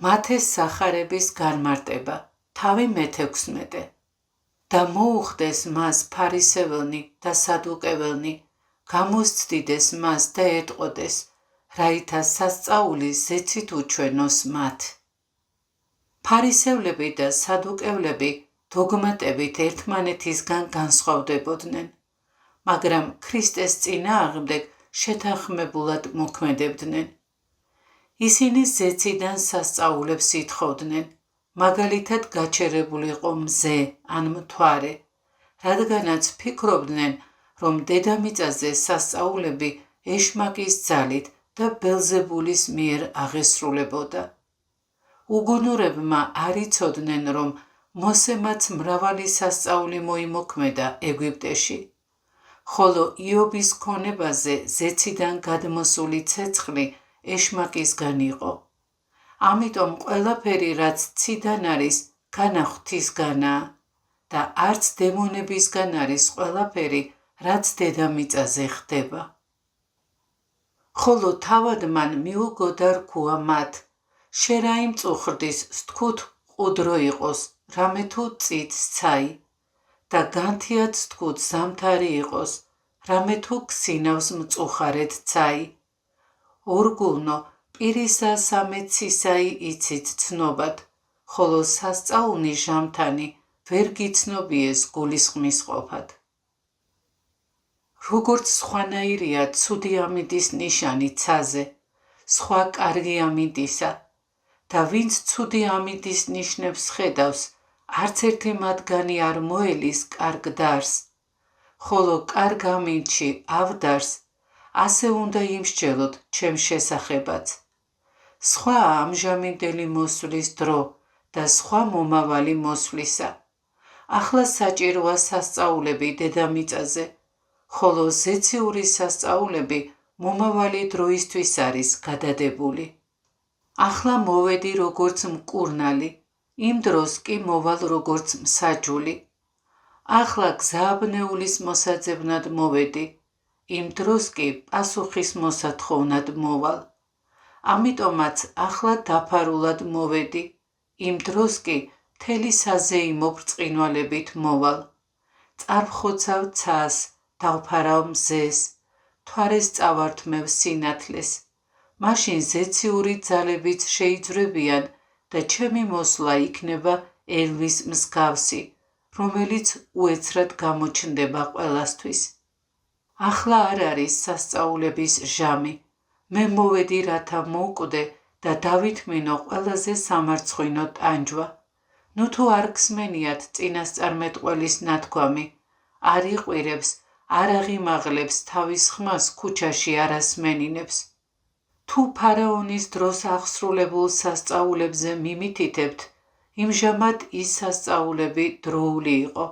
მათეს სახარების განმარტება, თავი მე-16. და მოუხდეს მას ფარისეველნი და სადუკეველნი, გამოსცდიდეს მას და ეტყოდეს, რაითა სასწაული ზეცით უჩვენოს მათ. ფარისევლები და სადუკევლები დოგმატებით ერთმანეთისგან განსხვავდებოდნენ, მაგრამ ქრისტეს წინააღმდეგ შეთანხმებულად მოქმედებდნენ. ისინი ზეციდან სასწაულებს ითხოვდნენ, მაგალითად გაჩერებულიყო მზე ან მთვარე, რადგანაც ფიქრობდნენ, რომ დედამიწაზე სასწაულები ეშმაკის ძალით და ბელზებულის მიერ აღესრულებოდა. უგუნურებმა არ იცოდნენ, რომ მოსემაც მრავალი სასწაული მოიმოქმედა ეგვიპტეში, ხოლო იობის ქონებაზე ზეციდან გადმოსული ცეცხლი ეშმაკისგან იყო. ამიტომ ყველაფერი, რაც ციდან არის, განა ღვთისგანაა და არც დემონებისგან არის ყველაფერი, რაც დედამიწაზე ხდება. ხოლო თავად მან მიუგო და რქუა მათ, შენ რა იმწუხრდის, სთქუთ ყუდრო იყოს, რამე თუ წით სცაი, და განთიად სთქუთ ზამთარი იყოს, რამე თუ ქსინავს მწუხარედ ცაი. ორგულნო პირისა სამეცისაი იცით ცნობად, ხოლო სასწაულნი ჟამთანი ვერ გიცნობიეს გულისხმის ყოფად. როგორც სხვანაირია ცუდი ამინდის ნიშანი ცაზე, სხვა კარგი ამინდისა, და ვინც ცუდი ამინდის ნიშნებს ხედავს, არც ერთი მათგანი არ მოელის კარგ დარს, ხოლო კარგ ამინდში ავდარს, ასე უნდა იმსჯელოთ ჩემს შესახებაც. სხვაა ამჟამინდელი მოსვლის დრო და სხვა მომავალი მოსვლისა. ახლა საჭიროა სასწაულები დედამიწაზე, ხოლო ზეციური სასწაულები მომავალი დროისთვის არის გადადებული. ახლა მოვედი როგორც მკურნალი, იმ დროს კი მოვალ როგორც მსაჯული. ახლა გზააბნეულის მოსაძებნად მოვედი, იმ დროს კი პასუხის მოსათხოვნად მოვალ. ამიტომაც ახლა დაფარულად მოვედი, იმ დროს კი მთელი საზეიმო ბრწყინვალებით მოვალ. წარვხოცავ ცას, დავფარავ მზეს, მთვარეს წავართმევ სინათლეს. მაშინ ზეციური ძალებიც შეიძვრებიან და ჩემი მოსვლა იქნება ელვის მსგავსი, რომელიც უეცრად გამოჩნდება ყველასთვის. ახლა არ არის სასწაულების ჟამი, მე მოვედი რათა მოვკვდე და დავითმინო ყველაზე სამარცხვინო ტანჯვა. ნუ თუ არ გსმენიათ წინასწარმეტყველის ნათქვამი, არ იყვირებს, არ აღიმაღლებს თავის ხმას ქუჩაში არ ასმენინებს. თუ ფარაონის დროს აღსრულებულ სასწაულებზე მიმითითებთ, იმჟამად ის სასწაულები დროული იყო,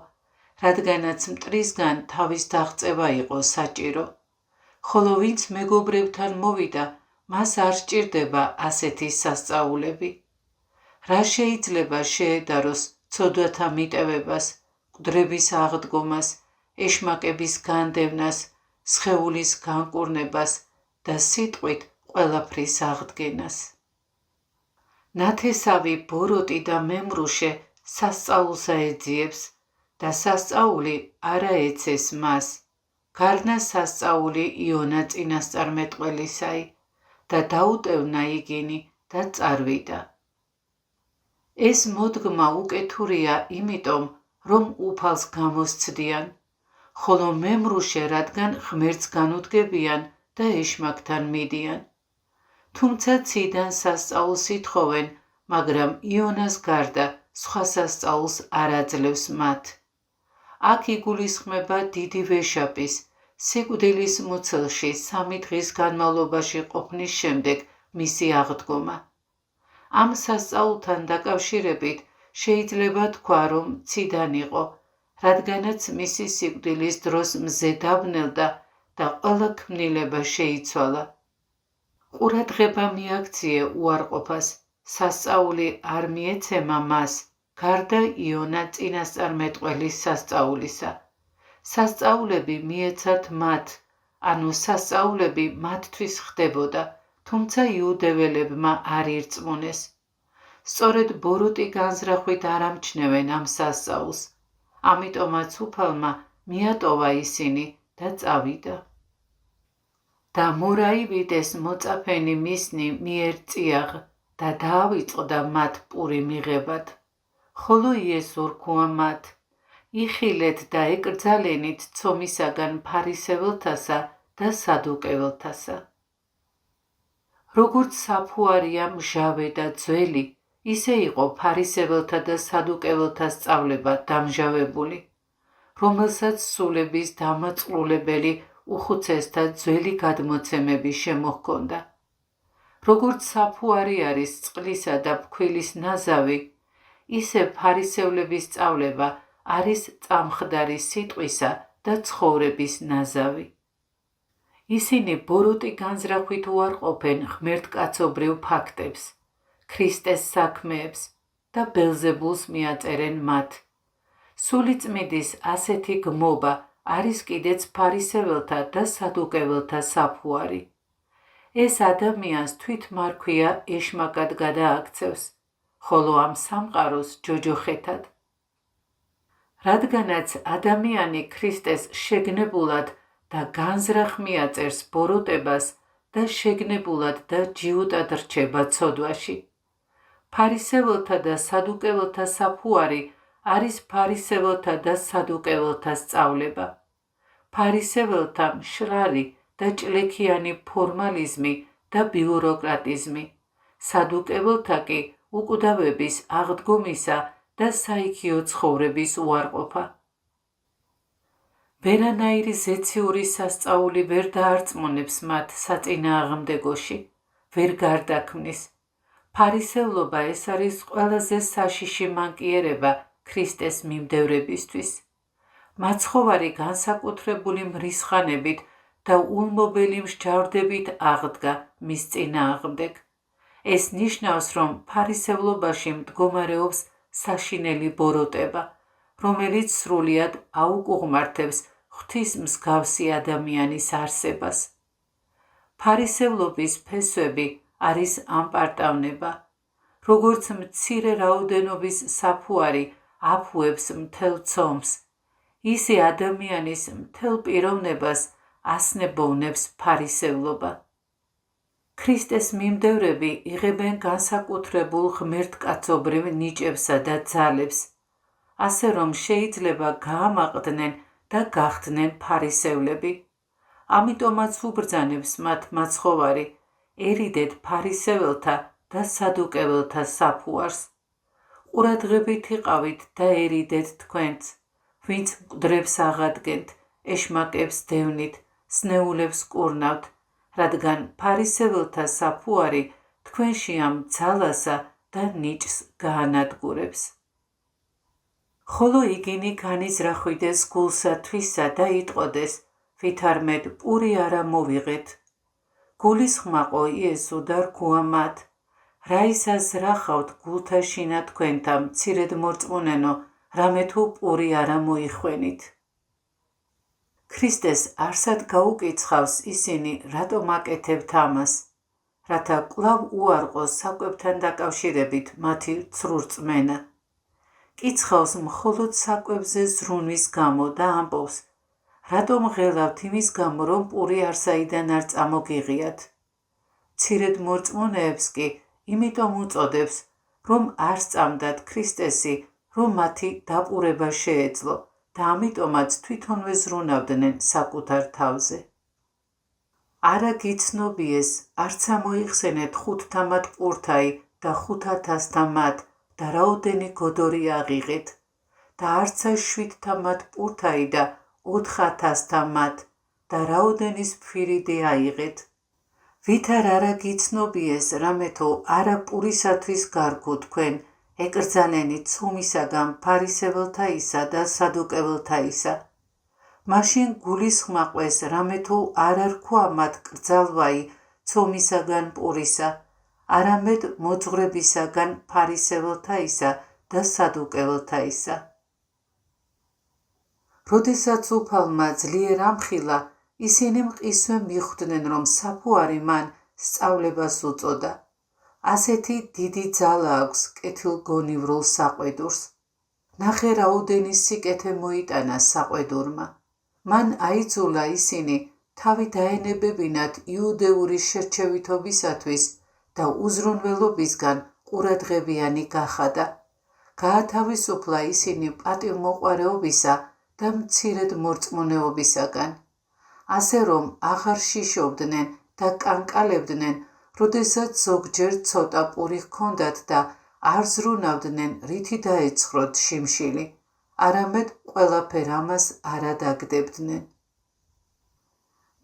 რადგანაც მტრისგან თავის დაღწევა იყო საჭირო. ხოლო ვინც მეგობრებთან მოვიდა, მას არ სჭირდება ასეთი სასწაულები. რა შეიძლება შეედაროს ცოდვათა მიტევებას, მკვდრების აღდგომას, ეშმაკების განდევნას, სხეულის განკურნებას და სიტყვით ყველაფრის აღდგენას. ნათესავი ბოროტი და მემრუშე სასწაულსა ეძიებს და სასწაული არა ეცეს მას. გარნა სასწაული იონა წინასწარმეტყველისაი და დაუტევნა იგინი და წარვიდა. ეს მოდგმა უკეთურია იმიტომ, რომ უფალს გამოსცდიან, ხოლო მემრუშე რადგან ღმერთს განუდგებიან და ეშმაკთან მიდიან. თუმცა ციდან სასწაულს ითხოვენ, მაგრამ იონას გარდა სხვა სასწაულს არ აძლევს მათ. აქ იგულისხმება დიდი ვეშაპის, სიკვდილის მუცელში 3 დღის განმავლობაში ყოფნის შემდეგ მისი აღდგომა. ამ სასწაულთან დაკავშირებით შეიძლება თქვა, რომ ციდან იყო, რადგანაც მისი სიკვდილის დროს მზე დაბნელდა და ყველა ქმნილება შეიცვალა. ყურადღება მიაქცია უარყოფას, სასწაული არ მიეცემა მას, გარდა იონა წინასწარმეტყველის სასწაულისა. სასწაულები მიეცათ მათ, ანუ სასწაულები მათთვის ხდებოდა, თუმცა იუდეველებმა არ ირწმუნეს. სწორედ ბოროტი განზრახვით არ ამჩნევენ ამ სასწაულს, ამიტომაც უფალმა მიატოვა ისინი და წავიდა. და მორაივიდეს მოწაფენი მისნი მიერ წიაღ და დაავიწყდა მათ პური მიღებად. ხოლო იესო რქუა მათ, იხილეთ და ეკრძალენით ცომისაგან ფარისეველთასა და სადუკეველთასა. როგორც საფუარია მჟავე და ძველი, ისე იყო ფარისეველთა და სადუკეველთა სწავლება დამჟავებული, რომელსაც სულების დამაწყლულებელი უხუცესთა ძველი გადმოცემები შემოჰქონდა. როგორც საფუარი არის წყლისა და ფქვილის ნაზავი, ისე ფარისევლების სწავლება არის წამხდარი სიტყვისა და ცხოვრების ნაზავი. ისინი ბოროტი განზრახვით უარყოფენ ღმერთკაცობრიუ ფაქტებს, ქრისტეს საქმეებს და ბელზებულს მიაწერენ მათ. სულიწმიდის ასეთი გმობა არის კიდეც ფარისეველთა და სადუკეველთა საფუარი. ეს ადამიანს თვითმარქვია ეშმაკად გადააქცევს, ხოლო ამ სამყაროს ჯოჯოხეთად. რადგანაც ადამიანი ქრისტეს შეგნებულად და განზრახ მიაწერს ბოროტებას და შეგნებულად და ჯიუტად რჩება ცოდვაში. ფარისეველთა და სადუკეველთა საფუარი არის ფარისეველთა და სადუკეველთა სწავლება. ფარისეველთა მშრალი და ჭლექიანი ფორმალიზმი და ბიუროკრატიზმი, სადუკეველთა კი უკვდავების აღდგომისა და საიქიო ცხოვრების უარყოფა. ვერანაირი ზეციური სასწაული ვერ დაარწმუნებს მათ საწინააღმდეგოში, ვერ გარდაქმნის. ფარისევლობა ეს არის ყველაზე საშიში მანკიერება ქრისტეს მიმდევრებისთვის. მაცხოვარი განსაკუთრებული მრისხანებით და ულმობელი მსჯავრდებით აღდგა მის წინააღმდეგ. ეს ნიშნავს, რომ ფარისევლობაში მდგომარეობს საშინელი ბოროტება, რომელიც სრულიად აუკუღმართებს ღვთის მსგავსი ადამიანის არსებას. ფარისევლობის ფესვები არის ამპარტავნება. როგორც მცირე რაოდენობის საფუარი აფუებს მთელ ცომს, ისე ადამიანის მთელ პიროვნებას ასნებოვნებს ფარისევლობა. ქრისტეს მიმდევრები იღებენ განსაკუთრებულ ღმერთკაცობრივ ნიჭებსა და ძალებს, ასე რომ შეიძლება გაამაყდნენ და გახდნენ ფარისევლები. ამიტომაც უბრძანებს მათ მაცხოვარი, ერიდეთ ფარისეველთა და სადუკეველთა საფუარს. ყურადღებით იყავით და ერიდეთ თქვენც, ვინც მკვდრებს აღადგენთ, ეშმაკებს დევნით, სნეულებს კურნავთ, რადგან ფარისეველთა საფუარი თქვენში ამ ძალასა და ნიჭს გაანადგურებს. ხოლო იგინი განიზრახვიდეს გულსა თვისა და იტყოდეს, ვითარმედ პური არა მოვიღეთ. გულისხმაყო იესო და რქუა მათ, რა ისას რახავთ გულთა შინა თქვენთა მცირედ მორწმუნენო, რამე თუ პური არა მოიხვენით. ქრისტეს არსად გაუკიცხავს ისინი, რატომ აკეთებთ ამას, რათა კვლავ უარყოს საკვებთან დაკავშირებით მათი ცრუ რწმენა. კიცხავს მხოლოდ საკვებზე ზრუნვის გამო და ამბობს, რატომ ღელავთ იმის გამო, რომ პური არსაიდან არ წამოგიღიათ. მცირედ მორწმუნეებს კი იმიტომ უწოდებს, რომ არ სწამდათ ქრისტესი, რომ მათი დაპურება შეეძლო და ამიტომაც თვითონვე ზრუნავდნენ საკუთარ თავზე. არა გიცნობიეს, არც ამოიხსენეთ 500 პურთაი და 5,000 და რაოდენი გოდორი აღიღეთ და არცა 700 პურთაი და 4,000 და რაოდენის ფირიდე აიღეთ. ვითარ არა გიცნობიეს, რამე თუ არა პურისათვის გარგო თქვენ ეკრძალენით ცომისაგან ფარისეველთაისა და სადუკეველთაისა. მაშინ გულისხმაყვეს რამე თუ არ არქვა მათ კრძალვაი ცომისაგან პურისა, არამედ მოძღვრებისაგან ფარისეველთაისა და სადუკეველთაისა. როდესაც უფალმა ძლიერ ამხილა, ისინი მყისვე მიხვდნენ, რომ საფუარი მან სწავლებას უწოდა. ასეთი დიდი ძალა აქვს კეთილგონივრულ საყვედურს. ნახე რაოდენი სიკეთე მოიტანა საყვედურმა. მან აიძულა ისინი თავი დაენებებინათ იუდეური შერჩევითობისათვის და უზრუნველობისგან ყურადღებიანი გახადა. გაათავისუფლა ისინი პატივმოყვარეობისა და მცირედ მორწმუნეობისაგან. ასე რომ აღარ შიშობდნენ და კანკალებდნენ, როდესაც ზოგჯერ ცოტა პური ჰქონდათ და არ ზრუნავდნენ რითი დაეცხროთ შიმშილი, არამედ ყველაფერ ამას არადაგდებდნენ.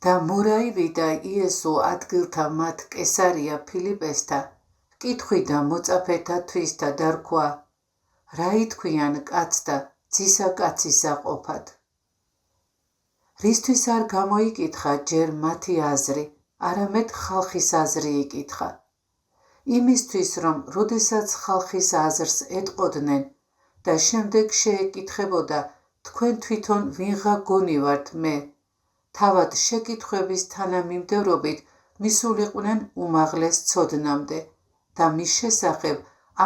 და მორაივიდა იესო ადგილთა მათ კესარია ფილიპესთა, ჰკითხვიდა მოწაფეთა და დარქვა, რა ითქვიან კაცთა ძისა კაცისა ყოფად. რისთვის არ გამოიკითხა ჯერ მათი აზრი, არამედ ხალხის აზრი იკითხა. იმისთვის, რომ როდესაც ხალხის აზრს ეტყოდნენ და შემდეგ შეეკითხებოდა, თქვენ თვითონ ვინღა გონივართ მე, თავად შეკითხვების თანამიმდევრობით მისულიყვნენ უმაღლეს ცოდნამდე და მის შესახებ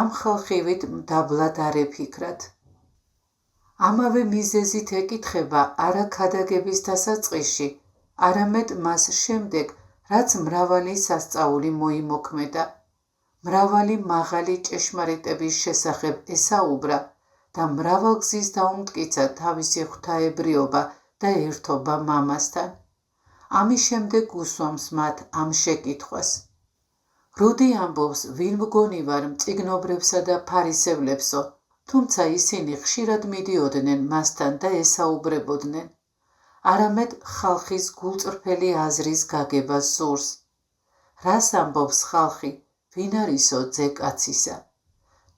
ამ ხალხივით მდაბლად არ ეფიქრათ. ამავე მიზეზით ეკითხება არა ქადაგების დასაწყისში, არამედ მას შემდეგ, რაც მრავალი სასწაული მოიმოქმედა. მრავალი მაღალი ჭეშმარიტების შესახებ ესაუბრა და მრავალგზის დაუმტკიცა თავისი ღვთაებრიობა და ერთობა მამასთან. ამის შემდეგ უსვამს მათ ამ შეკითხვას. როდი ამბობს ვინ მგონი ვარ მწიგნობრებსა და ფარისევლებსო, თუმცა ისინი ხშირად მიდიოდნენ მასთან და ესაუბრებოდნენ. არამედ ხალხის გულწრფელი აზრის გაგებას სურს. რას ამბობს ხალხი, ვინ არისო ძე კაცისა?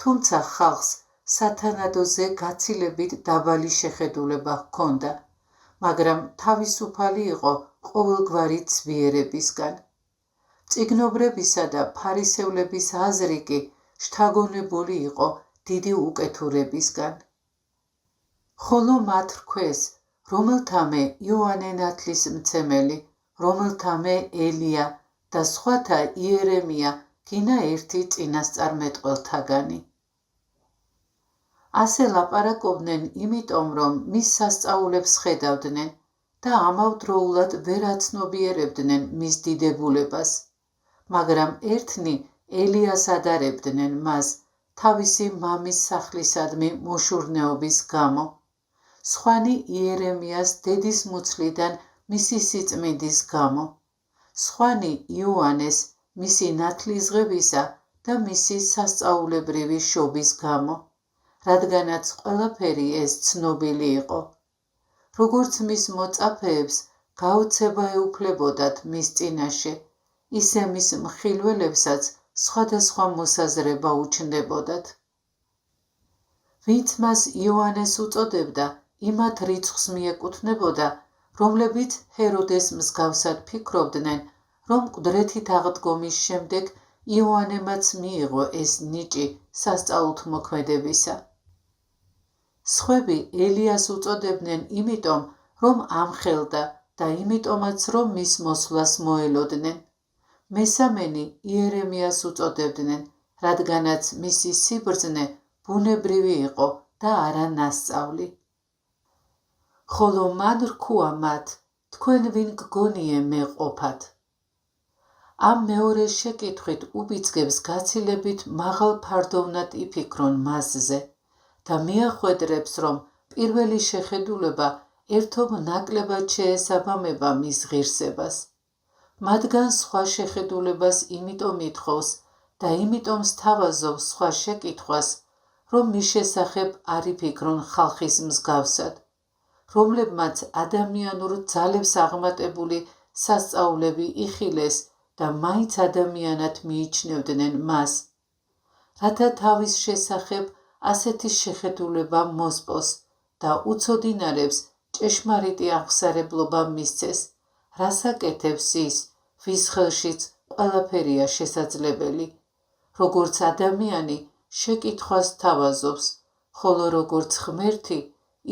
თუმცა ხალხს სათანადოზე გაცილებით დაბალი შეხედულება ჰქონდა, მაგრამ თავისუფალი იყო ყოველგვარი ცვიერებისგან. მწიგნობრებისა და ფარისევლების აზრი კი შთაგონებული იყო დიდი უკეთურებისგან. ხოლო მათ რქვეს, რომელთამე იოანე ნათლისმცემელი, რომელთამე ელია და სხვათა იერემია გინა ერთი წინასწარმეტყველთაგანი. ასე ლაპარაკობდნენ იმიტომ, რომ მის სასწაულებს ხედავდნენ და ამავდროულად ვერ აცნობიერებდნენ მის დიდებულებას, მაგრამ ერთნი ელიას ადარებდნენ მას თავისი მამის სახლისადმი მოშურნეობის გამო, სხვანი იერემიას დედის მუცლიდან მისი სიწმინდის გამო, სხვანი იოანეს მისი ნათლისღებისა და მისი სასწაულებრივი შობის გამო, რადგანაც ყველაფერი ეს ცნობილი იყო. როგორც მის მოწაფეებს გაოცება ეუფლებოდათ მის წინაშე, ისე მის მხილველებსაც სხვადასხვა მოსაზრება უჩნდებოდათ. ვინც მას იოანეს უწოდებდა, იმათ რიცხვს მიეკუთვნებოდა, რომლებიც ჰეროდეს მსგავსად ფიქრობდნენ, რომ მკვდრეთით აღდგომის შემდეგ იოანემაც მიიღო ეს ნიჭი სასწაულთმოქმედებისა. სხვები ელიას უწოდებდნენ იმიტომ, რომ ამხელდა და იმიტომაც, რომ მის მოსვლას მოელოდნენ. მესამენი იერემიას უწოდებდნენ, რადგანაც მისი სიბრძნე ბუნებრივი იყო და არა ნასწავლი. ხოლო მან რქუა მათ, თქვენ ვინ გგონიე მე ყოფად? ამ მეორე შეკითხვით უბიძგებს გაცილებით მაღალ ფარდოვნად იფიქრონ მასზე და მიახვედრებს, რომ პირველი შეხედულება ერთობ ნაკლებად შეესაბამება მის ღირსებას. მათგან სხვა შეხედულებას იმიტომ ითხოვს და იმიტომ სთავაზობს სხვა შეკითხვას, რომ მის შესახებ არ იფიქრონ ხალხის მსგავსად, რომლებმაც ადამიანურ ძალებს აღმატებული სასწაულები იხილეს და მაინც ადამიანად მიიჩნევდნენ მას, რათა თავის შესახებ ასეთი შეხედულება მოსპოს და უცოდინარებს ჭეშმარიტი აღმსარებლობა მისცეს, რასაკეთებს ის, ვის ხელშიც ყველაფერია შესაძლებელი. როგორც ადამიანი შეკითხვას თავაზობს, ხოლო როგორც ღმერთი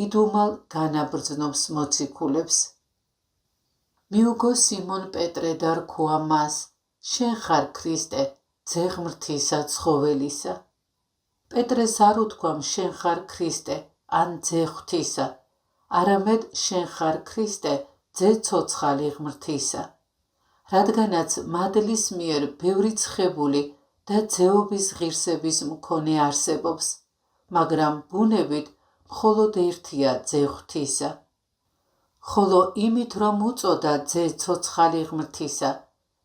იდუმალ განაბრძნობს მოციქულებს. მიუგო სიმონ პეტრე და რქვა მას, შენ ხარ ქრისტე, ძე ღმრთისა ცხოველისა. პეტრეს არ უთქვამ შენ ხარ ქრისტე ან ძე ღვთისა, არამედ შენ ხარ ქრისტე, ძე ცოცხალი ღმრთისა. რადგანაც მადლის მიერ ბევრი ცხებული და ძეობის ღირსების მქონე არსებობს, მაგრამ ბუნებით მხოლოდ ერთია ძე ღვთისა. ხოლო იმით რომ უწოდა ძე ცოცხალი ღმრთისა,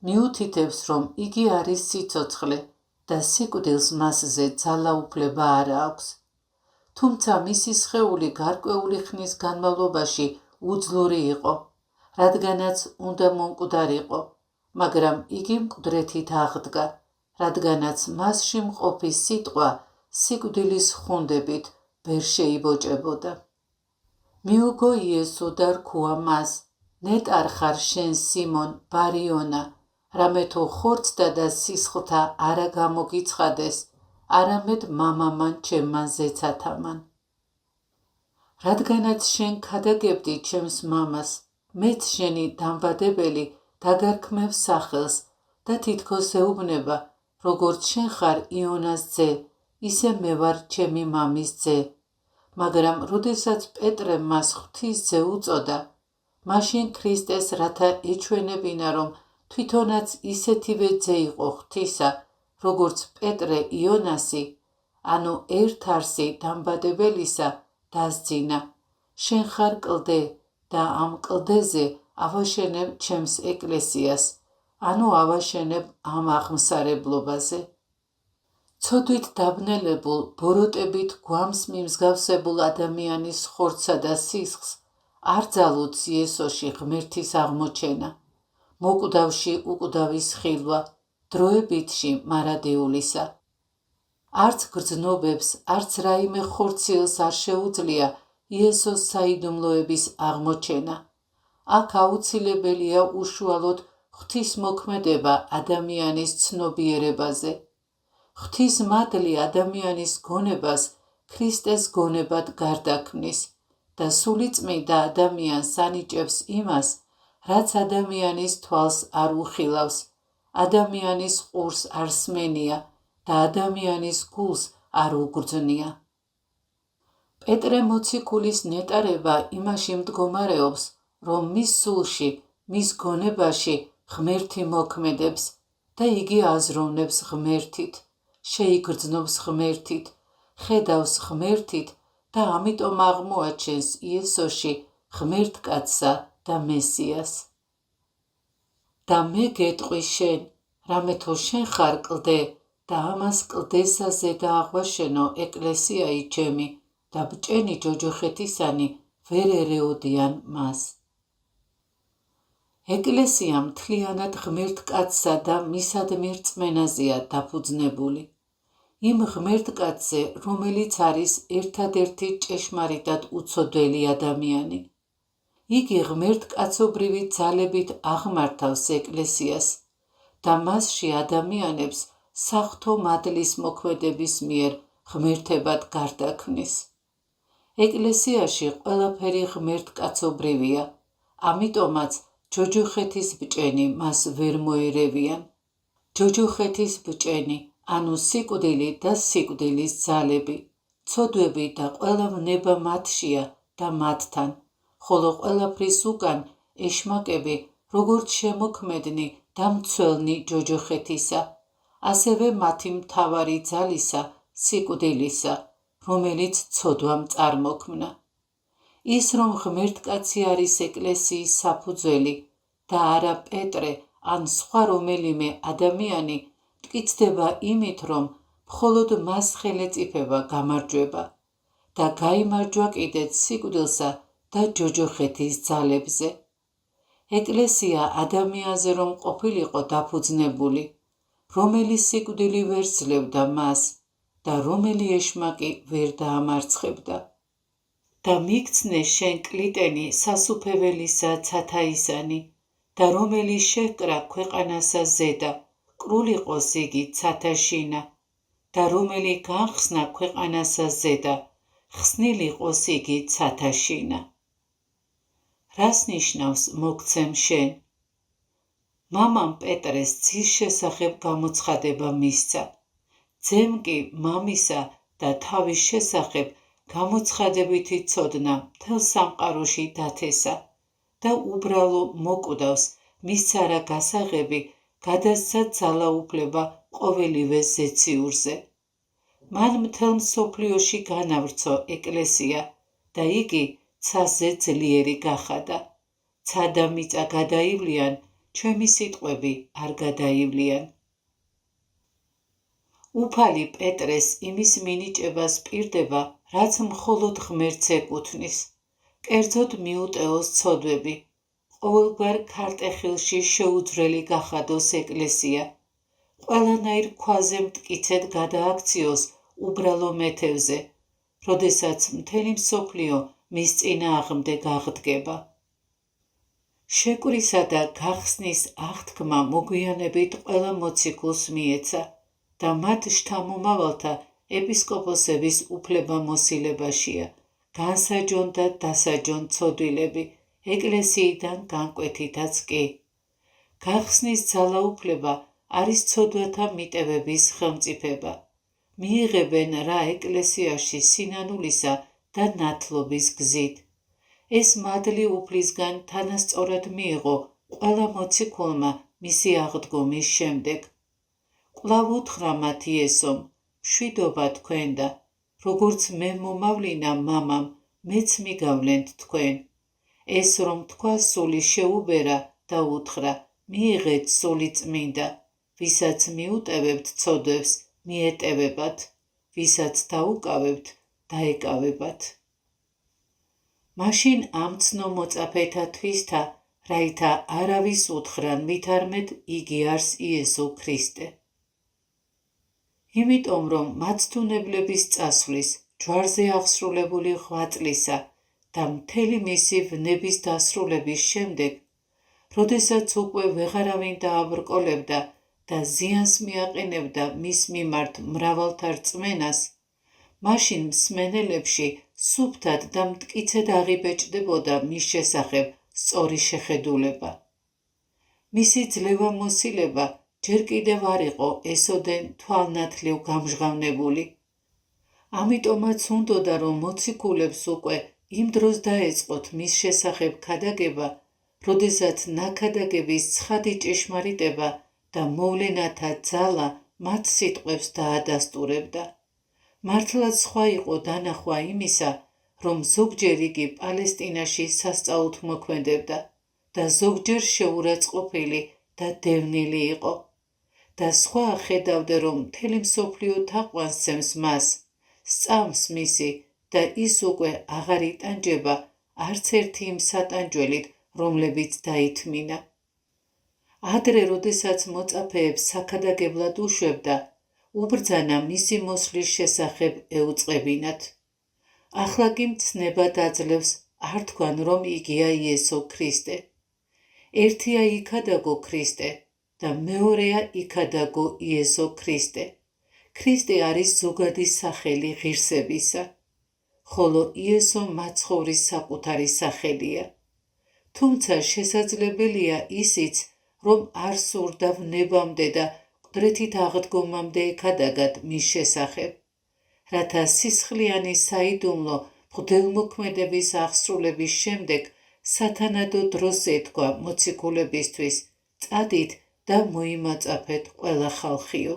მიუთითებს რომ იგი არის სიცოცხლე და სიკვდილს მასზე ძალაუფლება არ აქვს. თუმცა მისი სხეული გარკვეული ხნის განმავლობაში უძლური იყო, რადგანაც უნდა მომკვდარიყო, მაგრამ იგი მკვდრეთით აღდგა, რადგანაც მასში მყოფი სიტყვა სიკვდილის ხუნდებით ვერ შეიბოჭებოდა. მიუგო იესო და რქვა მას, ნეტარ ხარ შენ სიმონ ბარიონა, რამე თუ ხორცთა და სისხლთა არა გამოგიცხადეს, არამედ მამამან ჩემმა ზეცათამან. რადგანაც შენ ქადაგებდი ჩემს მამას, მეც შენი დამბადებელი დაგარქმევ სახელს და თითქოს ეუბნება, როგორც შენ ხარ იონას ძე, ისე მე ვარ ჩემი მამის ძე. მაგრამ როდესაც პეტრემ მას ღვთის ძე უწოდა, მაშინ ქრისტეს რათა ეჩვენებინა, რომ თვითონაც ისეთივე ძე იყო ღვთისა, როგორც პეტრე იონასი, ანუ ერთ არსი დამბადებელისა, დასძინა, შენ ხარ კლდე და ამ კლდეზე ავაშენებ ჩემს ეკლესიას, ანუ ავაშენებ ამ აღმსარებლობაზე. ცოდვით დაბნელებულ, ბოროტებით გვამს მიმსგავსებულ ადამიანის ხორცსა და სისხლს არ ძალუძს იესოში ღმერთის აღმოჩენა, მოკვდავში უკვდავის ხილვა, დროებითში მარადიულისა. არც გრძნობებს, არც რაიმე ხორციელს არ შეუძლია იესოს საიდუმლოების აღმოჩენა. აქ აუცილებელია უშუალოდ ღვთისმოქმედება ადამიანის ცნობიერებაზე. ღვთის მადლი ადამიანის გონებას ქრისტეს გონებად გარდაქმნის და სულიწმიდა ადამიანს ანიჭებს იმას, რაც ადამიანის თვალს არ უხილავს, ადამიანის ყურს არ სმენია და ადამიანის გულს არ უგრძნია. პეტრე მოციქულის ნეტარება იმაში მდგომარეობს, რომ მის სულში, მის გონებაში ღმერთი მოქმედებს და იგი აზროვნებს ღმერთით, შეიგრძნობს ღმერთით, ხედავს ღმერთით და ამიტომ აღმოაჩენს იესოში ღმერთკაცსა და მესიას. და მე გეტყვი შენ, რამე თუ შენ ხარ კლდე და ამას კლდესაზე დააღვაშენო ეკლესიայի ჩემი და ბჭენი ჯოჯოხეთისანი ვერ ერეოდიან მას. ეკლესია მთლიანად ღმერთკაცსა და მისადმი რწმენაზეა დაფუძნებული. იმ ღმერთკაცზე, რომელიც არის ერთადერთი ჭეშმარიტად უცოდველი ადამიანი. იგი ღმერთკაცობრივი ძალებით აღმართავს ეკლესიას და მასში ადამიანებს საღვთო მადლის მოქმედების მიერ ღმერთებად გარდაქმნის. ეკლესიაში ყველაფერი ღმერთკაცობრივია, ამიტომაც ჯოჯოხეთის ბჭენი მას ვერ მოერევიან. ჯოჯოხეთის ბჭენი, ანუ სიკვდილი და სიკვდილის ძალები, ცოდვები და ყველა ვნება მათშია და მათთან, ხოლო ყველაფრის უკან ეშმაკები, როგორც შემოქმედნი და მცველნი ჯოჯოხეთისა, ასევე მათი მთავარი ძალისა, სიკვდილისა, რომელიც ცოდვამ წარმოქმნა. ის რომ ღმერთკაცი არის ეკლესიის საფუძველი და არა პეტრე ან სხვა რომელიმე ადამიანი, მტკიცდება იმით, რომ მხოლოდ მას ხელეწიფება გამარჯვება და გაიმარჯვა კიდეც სიკვდილსა და ჯოჯოხეთის ძალებზე. ეკლესია ადამიანზე რომ ყოფილიყო დაფუძნებული, რომელი სიკვდილი ვერ სძლევდა მას და რომელი ეშმაკი ვერ დაამარცხებდა. და მიგცნე შენ კლიტენი სასუფეველისა ცათაისანი და რომელიც შეჰკრა ქვეყანასა ზედა კრულიყოს იგი ცათაშინა და რომელი განხსნა ქვეყანასა ზედა ხსნილიყოს იგი ცათაშინა. რას ნიშნავს მოგცემ შენ? მამამ პეტრეს ძის შესახებ გამოცხადება მისცა. ძემ კი მამისა და თავის შესახებ გამოცხადებითი ცოდნა მთელ სამყაროში დათესა და უბრალო მოკვდავს მისცა რა გასაღები გადასცა ძალაუფლება ყოველივე ზეციურზე. მან მთელ მსოფლიოში განავრცო ეკლესია და იგი ცაზე ძლიერი გახადა. ცა და მიწა გადაივლიან, ჩემი სიტყვები არ გადაივლიან. უფალი პეტრეს იმის მინიჭებას პირდება, რაც მხოლოდ ღმერთს ეკუთვნის. კერძოდ მიუტევოს ცოდვები, ყოველგვარ ქარტეხილში შეუძვრელი გახადოს ეკლესია, ყველანაირ ქვაზე მტკიცედ გადააქციოს უბრალო მეთევზე, როდესაც მთელი მსოფლიო მის წინააღმდეგ აღდგება. შეკვრისა და გახსნის აღთქმა მოგვიანებით ყველა მოციქულს მიეცა და მათ შთამომავალთა ეპისკოპოსების უფლებამოსილებაშია განსაჯონ და დასაჯონ ცოდვილები, ეკლესიიდან განკვეთითაც კი. გახსნის ძალაუფლება არის ცოდვათა მიტევების ხელმწიფება. მიიღებენ რა ეკლესიაში სინანულისა და ნათლობის გზით. ეს მადლი უფლისგან თანასწორად მიიღო ყველა მოციქულმა მისი აღდგომის შემდეგ. კვლავ უთხრა მათ იესომ, მშვიდობა თქვენ და, როგორც მე მომავლინა მამამ, მეც მიგავლენთ თქვენ. ეს რომ თქვა სული შეუბერა და უთხრა, მიიღეთ სული წმინდა, ვისაც მიუტევებთ ცოდვებს, მიეტევებათ, ვისაც დაუკავებთ, დაეკავებათ. მაშინ ამ ცნო მოწაფეთა თვისთა, რაითა არავის უთხრან ვითარმედ იგი არს იესო ქრისტე. იმიტომ რომ მაცდუნებლების წასვლის, ჯვარზე აღსრულებული ღვაწლისა და მთელი მისი ვნების დასრულების შემდეგ, როდესაც უკვე ვეღარავინ დააბრკოლებდა და ზიანს მიაყენებდა მის მიმართ მრავალთა რწმენას, მაშინ მსმენელებში სუფთად და მტკიცედ აღიბეჭდებოდა მის შესახებ სწორი შეხედულება. მისი ძლევამოსილება ჯერ კიდევ არ იყო ესოდენ თვალნათლივ გამჟღავნებული. ამიტომაც უნდოდა რომ მოციქულებს უკვე იმ დროს დაეწყოთ მის შესახებ ქადაგება, როდესაც ნაქადაგების ცხადი ჭეშმარიტება და მოვლენათა ძალა მათ სიტყვებს დაადასტურებდა. მართლაც სხვა იყო დანახვა იმისა, რომ ზოგჯერ იგი პალესტინაში სასწაულთ მოქმედებდა და ზოგჯერ შეურაცხყოფილი და დევნილი იყო. და სხვა ხედავდა რომ მთელი მსოფლიო თაყვანს მას, სწამს მისი და ის უკვე აღარ იტანჯება არც ერთი იმ სატანჯველით, რომლებიც დაითმინა. ადრე, როდესაც მოწაფეებს საქადაგებლად უშვებდა, უბრძანა მისი მოსვლის შესახებ ეუწყებინათ. ახლა კი მცნება დაძლევს არ თქვან რომ იგია იესო ქრისტე. ერთია იქადაგო ქრისტე და მეორეა იქადაგო იესო ქრისტე. ქრისტე არის ზოგადი სახელი ღირსებისა, ხოლო იესო მაცხოვრის საკუთარი სახელია. თუმცა შესაძლებელია ისიც, რომ არ სურდა ვნებამდე და მკვდრეთით აღდგომამდე ეკადაგათ მის შესახებ, რათა სისხლიანი საიდუმლო მღვდელმოქმედების აღსრულების შემდეგ სათანადო დროს ეთქვა მოციქულებისთვის, წადით და მოიმაწაფეთ ყველა ხალხიო.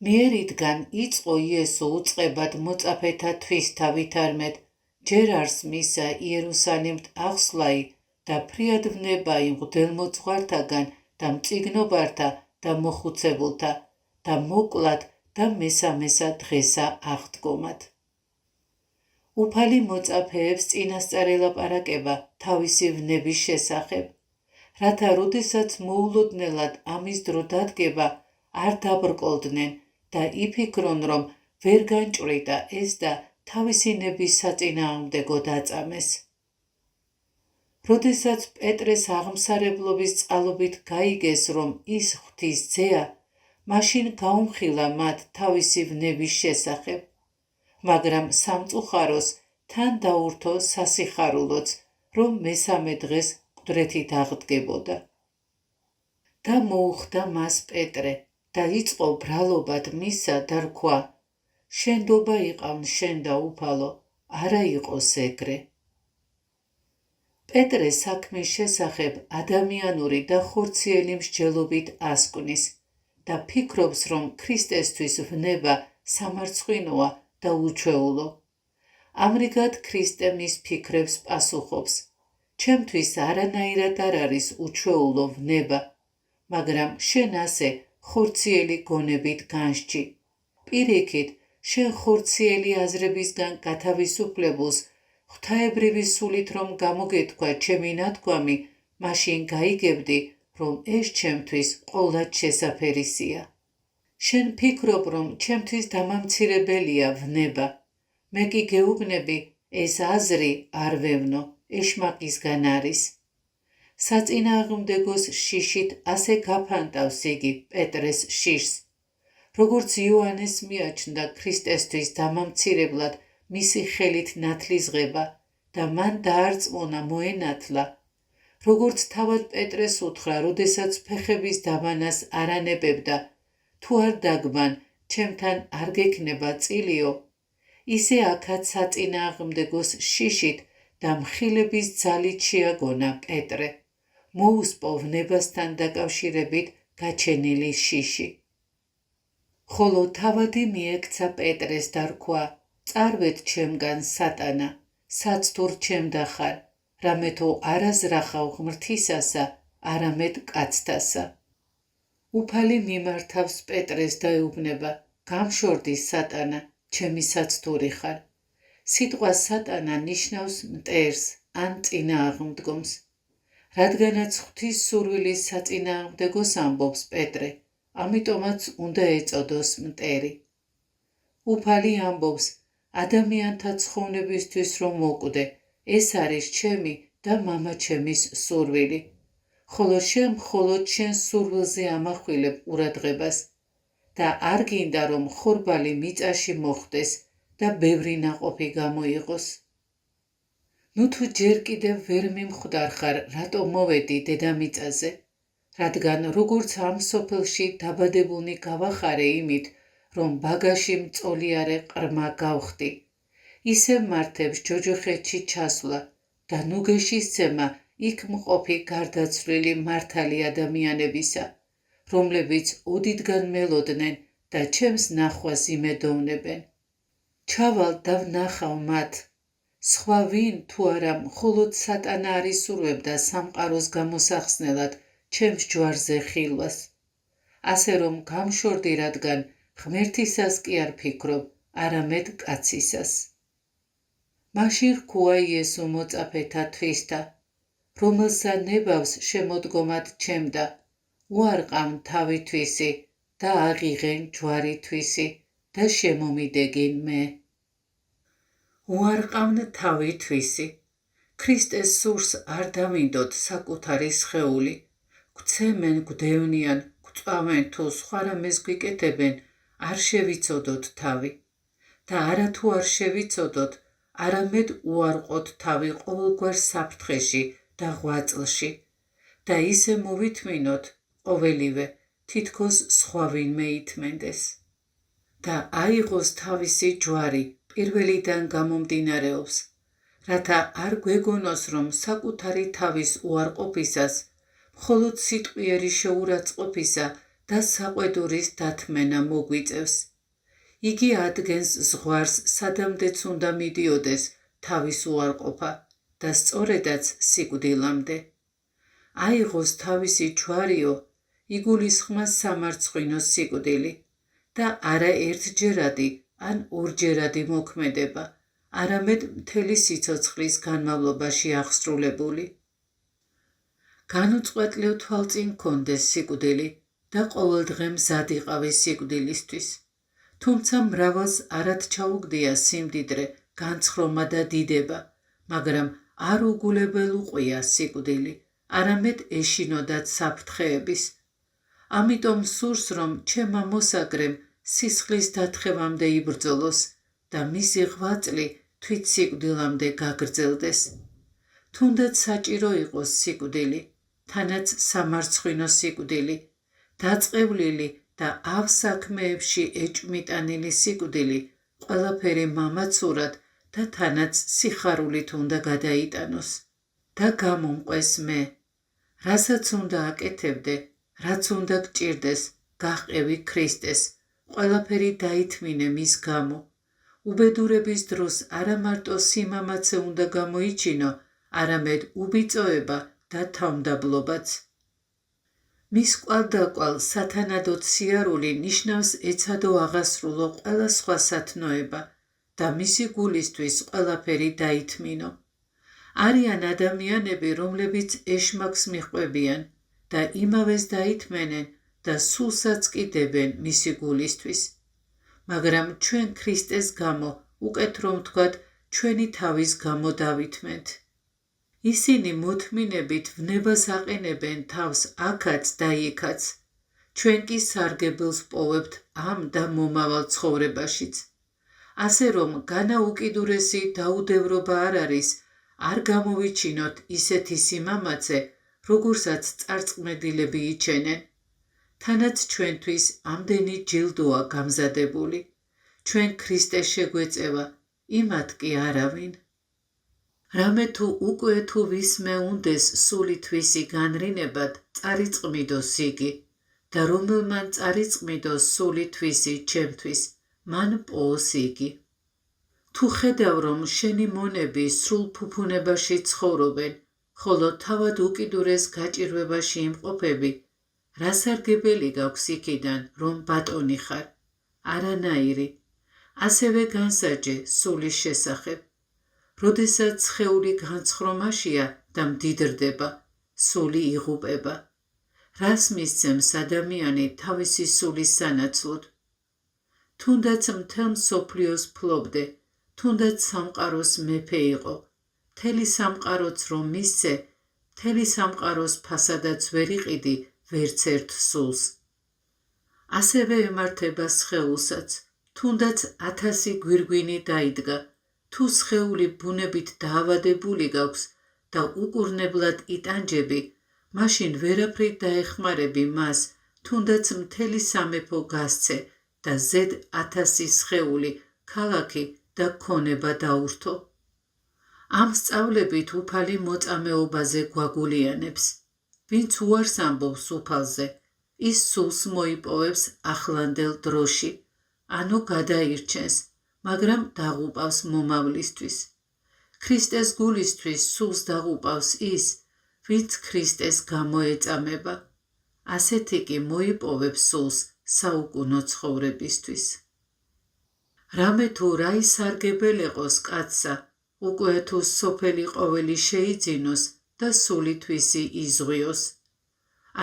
მიერიდან იწყო იესო უწყებად მოწაფეთა თვისთა ვითარმედ, ჯერ არს მისა იერუსალიმთ აღსვლაი და ფრიად ვნება იმ მღვდელმოძღვართაგან და მწიგნობართა და მოხუცებულთა და მოკლად და მესამესა დღესა აღდგომად. უფალი მოწაფეებს წინასწარ ელაპარაკება თავისი ვნების შესახებ, რათა როდესაც მოულოდნელად ამის დრო დადგება, არ დაბრკოლდნენ და იფიქრონ, რომ ვერ განჭვრიტა ეს და თავისი ნების საწინააღმდეგო დაწამეს. როდესაც პეტრეს აღმსარებლობის წყალობით გაიგეს, რომ ის ღვთის ძეა, მაშინ გაუმხილა მათ თავისი ვნების შესახებ, მაგრამ სამწუხაროს თან დაურთო სასიხარულოც, რომ მესამე დღეს მკვდრეთით აღდგებოდა. და მოუხდა მას პეტრე და იწყო ბრალობად მისა და რქვა, შენდობა იყავნ შენ და უფალო, არა იყოს ეგრე. პეტრე საქმის შესახებ ადამიანური და ხორციელი მსჯელობით ასკვნის და ფიქრობს, რომ ქრისტესთვის ვნება სამარცხვინოა და უჩვეულო. ამრიგად ქრისტე მის ფიქრებს პასუხობს: ჩემთვის არანაირად არ არის უჩვეულო ვნება, მაგრამ შენ ასე ხორციელი გონებით განსჯი. პირიქით, შენ ხორციელი აზრებისგან გათავისუფლებულს ღვთაებრივი სულით რომ გამოგეთქვა ჩემი ნათქვამი, მაშინ გაიგებდი, რომ ეს ჩემთვის ყოვლად შესაფერისია. შენ ფიქრობ, რომ ჩემთვის დამამცირებელია ვნება. მე კი გეუბნები, ეს აზრი არ ვევნო, ეშმაკისგან არის. საწინააღმდეგოს შიშით ასე გაფანტავს იგი პეტრეს შიშს, როგორც იოანეს მიაჩნდა ქრისტესთვის დამამცირებლად მისი ხელით ნათლისღება და მან დაარწმუნა მოენათლა, როგორც თავად პეტრეს უთხრა, როდესაც ფეხების დაბანას არ ანებებდა, თუ არ დაგბან, ჩემთან არ გექნება წილიო, ისე აქაც საწინააღმდეგოს შიშით და მხილების ძალით შეაგონა პეტრე, მოუსპო ვნებასთან დაკავშირებით გაჩენილი შიში. ხოლო თავადი მიექცა პეტრეს და რქვა: წარვედ ჩემგან სატანა, საცდურ ჩემდა ხარ, რამე თუ არაზრახავ ღმრთისასა, არამედ კაცთასა. უფალი მიმართავს პეტრეს და ეუბნება: გამშორდი სატანა, ჩემი საცდური ხარ. სიტყვა სატანა ნიშნავს მტერს ან წინააღმდგომს. რადგანაც ღვთის სურვილის საწინააღმდეგოს ამბობს პეტრე, ამიტომაც უნდა ეწოდოს მტერი. უფალი ამბობს: ადამიანთა ცხოვნებისთვის რომ მოკვდე, ეს არის ჩემი და მამაჩემის სურვილი, ხოლო შენ მხოლოდ შენ სურვილზე ამახვილებ ყურადღებას და არ გინდა რომ ხორბალი მიწაში მოხვდეს და ბევრი ნაყოფი გამოიღოს. ნუ თუ ჯერ კიდევ ვერ მიმხვდარ ხარ, რატო მოვედი დედამიწაზე, რადგან როგორც ამ სოფელში დაბადებულნი გავახარე იმით, რომ ბაგაში მწოლიარე ყრმა გავხდი, ისე მართებს ჯოჯოხეთში ჩასვლა და ნუგეში სცემა იქ მყოფი გარდაცვლილი მართალი ადამიანებისა, რომლებიც ოდითგან მელოდნენ და ჩემს ნახვას იმედოვნებენ. ჩავალ და ვნახავ მათ. სხვა ვინ თუ არა მხოლოდ სატანა არ ისურვებდა სამყაროს გამოსახსნელად ჩემს ჯვარზე ხილვას. ასე რომ გამშორდი, რადგან ღმერთისას კი არ ფიქრობ, არამედ კაცისას. მაშინ რქუა იესო მოწაფეთა თვისთა, რომელსა ნებავს შემოდგომად ჩემდა, უარყავ თავი თვისი და აღიღენ ჯვარი თვისი და შემომიდეგინ მე. უარყავ თავი თვისი. ქრისტეს სურს არ დამინდოთ საკუთარი სხეული, გვცემენ, გვდევნიან, გვწვავენ თუ სხვა რამეს გვიკეთებენ, არ შევიცოდოთ თავი და არათუ არ შევიცოდოთ, არამედ უარყოთ თავი ყოველგვარ საფრთხეში და ღვაწლში და ისე მოვითმინოთ ყოველივე, თითქოს სხვა ვინმე ითმენდეს და აიღოს თავისი ჯვარი პირველიდან გამომდინარეობს, რათა არ გვეგონოს, რომ საკუთარი თავის უარყოფისას, მხოლოდ სიტყვიერი შეურაცხყოფისა და საყვედურის დათმენა მოგვიწევს. იგი ადგენს ზღვარს, სადამდეც უნდა მიდიოდეს თავის უარყოფა და სწორედაც სიკვდილამდე. აიღოს თავისი ჯვარიო, იგულისხმას სამარცხვინო სიკვდილი და არა ერთჯერადი ან ორჯერადი მოქმედება, არამედ მთელი სიცოცხლის განმავლობაში აღსრულებული. განუწყვეტლივ თვალწინ ჰქონდეს სიკვდილი და ყოველდღე მზად იყავი სიკვდილისთვის. თუმცა მრავალს არად ჩაუგდია სიმდიდრე, განცხრომა და დიდება, მაგრამ არ უგულებელ უყვია სიკვდილი, არამედ ეშინოდათ საფრთხეების. ამიტომ სურს, რომ ჩემმა მოსაგრემ სისხლის დათხევამდე იბრძოლოს და მისი ღვაწლი თვით სიკვდილამდე გაგრძელდეს. თუნდაც საჭირო იყოს სიკვდილი, თანაც სამარცხვინო სიკვდილი, დაწყევლილი და ავსაქმეებში ეჭვმიტანილი სიკვდილი ყველაფერი მამაცურად და თანაც სიხარულით უნდა გადაიტანოს. და გამომყვეს მე, რასაც უნდა აკეთებდე, რაც უნდა გჭირდეს, გაჰყევი ქრისტეს, ყველაფერი დაითმინე მის გამო. უბედურების დროს არა მარტო სიმამაცე უნდა გამოიჩინო, არამედ უბიწოება და თავმდაბლობაც. მის კვალდაკვალ სათანადოდ სიარული ნიშნავს ეცადო აღასრულო ყველა სხვა სათნოება და მისი გულისთვის ყველაფერი დაითმინო. არიან ადამიანები, რომლებიც ეშმაკს მიჰყვებიან და იმავეს დაითმენენ და სულსაც კი დებენ მისი გულისთვის. მაგრამ ჩვენ ქრისტეს გამო, უკეთ რომ ვთქვათ, ჩვენი თავის გამო დავითმენთ. ისინი მოთმინებით ვნებას აყენებენ თავს აქაც და იქაც. ჩვენ კი სარგებელს პოვებთ ამ და მომავალ ცხოვრებაშიც. ასე რომ განაუკიდურესი დაუდევრობა არ არის, არ გამოვიჩინოთ ისეთი სიმამაცე, როგორსაც წარწმედილები იჩენენ. თანაც ჩვენთვის ამდენი ჯილდოა გამზადებული. ჩვენ ქრისტე შეგვეწევა, იმათ კი არავინ. რამე თუ უკვე თუ ვისმე უნდეს სული თვისი განრინებად, წარიწყმიდოს იგი და რომელმან წარიწყმიდოს სული თვისი ჩემთვის, მან პოოს იგი. თუ ხედავ, რომ შენი მონები სრულ ფუფუნებაში ცხოვრობენ, ხოლო თავად უკიდურეს გაჭირვებაში იმყოფები, რა სარგებელი გაქვს იქიდან, რომ ბატონი ხარ? არანაირი. ასევე განსაჯე სულის შესახებ. როდესაც სხეული განცხრომაშია და მდიდრდება, სული იღუპება. რას მისცემს ადამიანი თავისი სულის სანაცვლოდ? თუნდაც მთელ მსოფლიოს ფლობდე, თუნდაც სამყაროს მეფე იყო, მთელი სამყაროც რომ მისცე, მთელი სამყაროს ფასადაც ვერ იყიდი ვერც ერთ სულს. ასევე ემართება სხეულსაც, თუნდაც 1000 გვირგვინი დაიდგა, თუ სხეული ბუნებით დაავადებული გაქვს და უკურნებლად იტანჯები, მაშინ ვერაფრით დაეხმარები მას, თუნდაც მთელი სამეფო გასცე და ზედ 1000 სხეული, ქალაქი და ქონება დაურთო. ამ სწავლებით უფალი მოწამეობაზე გვაგულიანებს. ვინც უარს ამბობს უფალზე, ის სულს მოიპოვებს ახლანდელ დროში, ანუ გადაირჩენს, მაგრამ დაღუპავს მომავლისთვის. ქრისტეს გულისთვის სულს დაღუპავს ის, ვინც ქრისტეს გამოეწამება. ასეთი კი მოიპოვებს სულს საუკუნო ცხოვრებისთვის. რამე თუ რა ისარგებელეყოს კაცსა, უკვე თუ სოფელი ყოველი შეიძინოს და სული თვისი იზღვიოს.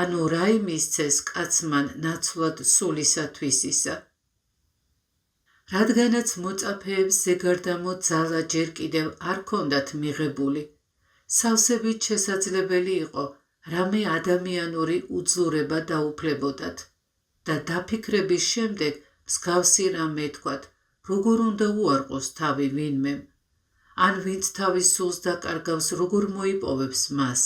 ანუ რა იმისცეს კაცმან ნაცვლად სულისათვისისა. რადგანაც მოწაფეებს ზეგარდამო ძალა ჯერ კიდევ არ ქონდათ მიღებული, სავსებით შესაძლებელი იყო რამე ადამიანური უძლურება დაუფლებოდათ და დაფიქრების შემდეგ მსგავსი რამე თქვათ, როგორ უნდა უარყოს თავი ვინმემ, ან ვინც თავის სულს დაკარგავს, როგორ მოიპოვებს მას.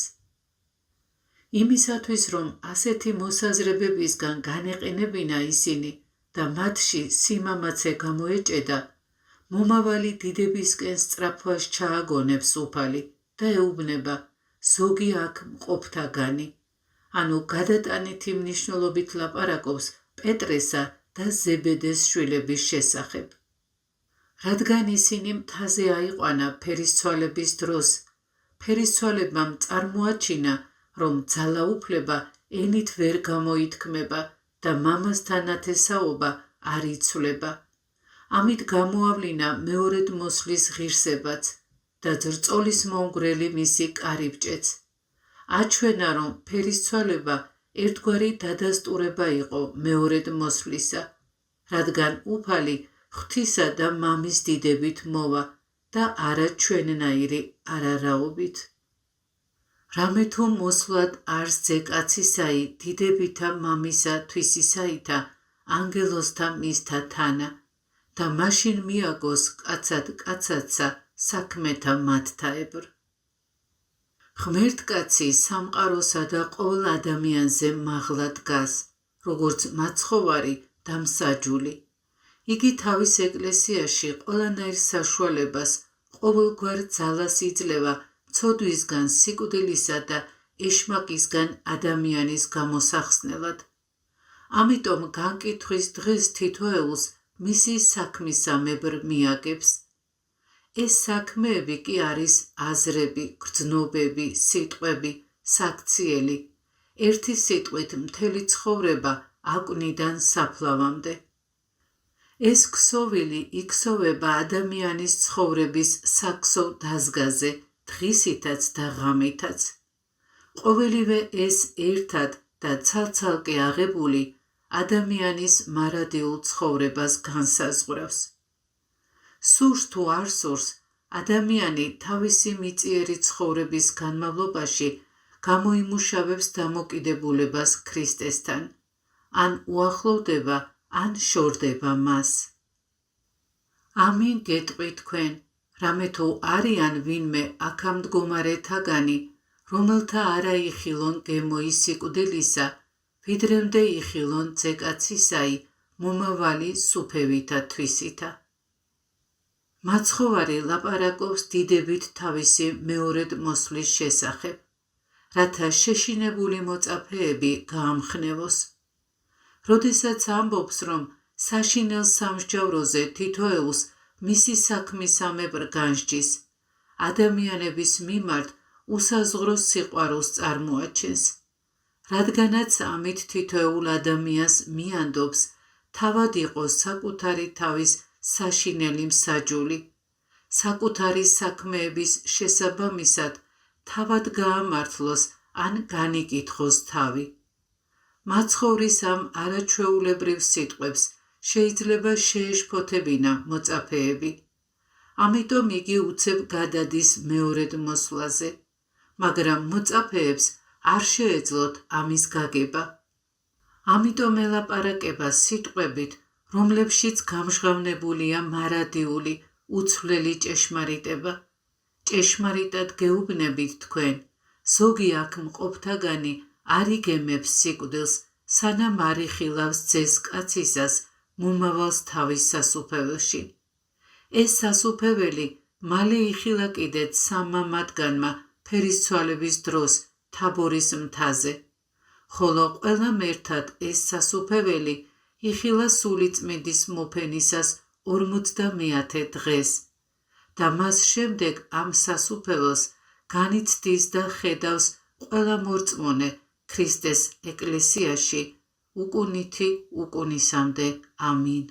იმისათვის, რომ ასეთი მოსაზრებებისგან განეყენებინა ისინი და მათში სიმამაცე გამოეჭედა, მომავალი დიდებისკენ სწრაფვას ჩააგონებს უფალი და ეუბნება ზოგი აქ მყოფთაგანი, ანუ გადატანითი მნიშვნელობით ლაპარაკობს პეტრესა და ზებედეს შვილების შესახებ. რადგან ისინი მთაზე აიყვანა ფერისცვალების დროს, ფერისცვალებამ წარმოაჩინა, რომ ძალაუფლება ენით ვერ გამოითქმება და მამასთან ნათესაობა არ იცვლება. ამით გამოავლინა მეორედ მოსვლის ღირსებაც და ძრწოლის მომგვრელი მისი კარიბჭეც. აჩვენა, რომ ფერისცვალება ერთგვარი დადასტურება იყო მეორედ მოსვლისა, რადგან უფალი ღვთისა და მამის დიდებით მოვა და არა ჩვენნაირი არარაობით. რამე თუ მოსვლად არსზე კაცისაი დიდებითა მამისა თვისისაითა ანგელოსთა მისთა თანა და მაშინ მიაგოს კაცად კაცადსა საქმეთა მათთაებრ. ღმერთკაცი სამყაროსა და ყოველ ადამიანზე მაღლა დგას, როგორც მაცხოვარი და მსაჯული. იგი თავის ეკლესიაში ყველანაირ საშუალებას, ყოველგვარ ძალას იძლევა ცოდვისგან, სიკვდილისა და ეშმაკისგან ადამიანის გამოსახსნელად. ამიტომ განკითხვის დღეს თითოეულს მისი საქმისამებრ მიაგებს. ეს საქმეები კი არის აზრები, გრძნობები, სიტყვები, საქციელი, ერთი სიტყვით მთელი ცხოვრება აკვნიდან საფლავამდე. ეს ქსოვილი იქსოვება ადამიანის ცხოვრების საქსოვ დაზგაზე, დღისითაც და ღამითაც. ყოველივე ეს ერთად და ცალ-ცალკე აღებული ადამიანის მარადიულ ცხოვრებას განსაზღვრავს. სურს თუ არ სურს, ადამიანი თავისი მიწიერი ცხოვრების განმავლობაში გამოიმუშავებს დამოკიდებულებას ქრისტესთან, ან უახლოვდება, ან შორდება მას. ამინ გეტყვი თქვენ, რამე თუ არიან ვინმე აქამდგომარეთაგანი, რომელთა არა იხილონ გემოის სიკვდილისა, ვიდრემდე იხილონ ძეკაცისაი მომავალი სუფევითა თვისითა. მაცხოვარი ლაპარაკობს დიდებით თავისი მეორედ მოსვლის შესახებ, რათა შეშინებული მოწაფეები გაამხნევოს. როდესაც ამბობს, რომ საშინელ სამსჯავროზე თითოეულს მისი საქმისამებრ განსჯის, ადამიანების მიმართ უსაზღრო სიყვარულს წარმოაჩენს, რადგანაც ამით თითოეულ ადამიანს მიანდობს თავად იყოს საკუთარი თავის საშინელი მსაჯული, საკუთარი საქმეების შესაბამისად თავად გაამართლოს ან განიკითხოს თავი. მაცხოვრის ამ არაჩვეულებრივ სიტყვებს შეიძლება შეეშფოთებინა მოწაფეები. ამიტომ იგი უცებ გადადის მეორედ მოსვლაზე, მაგრამ მოწაფეებს არ შეეძლოთ ამის გაგება. ამიტომ ელაპარაკება სიტყვებით, რომლებშიც გამჟღავნებულია მარადიული, უცვლელი ჭეშმარიტება. ჭეშმარიტად გეუბნებით თქვენ, ზოგი აქ მყოფთაგანი არ იგემებს სიკვდილს, სანამ არ იხილავს ძეს კაცისას მომავალს თავის სასუფეველში. ეს სასუფეველი მალე იხილა კიდეც სამმა მათგანმა ფერისცვალების დროს თაბორის მთაზე, ხოლო ყველამ ერთად ეს სასუფეველი იხილა სულიწმინდის მოფენისას 50-მე დღეს და მას შემდეგ ამ სასუფეველს განიცდის და ხედავს ყველა მორწმუნე ქრისტეს ეკლესიაში უკუნითი უკუნისამდე. ამინ.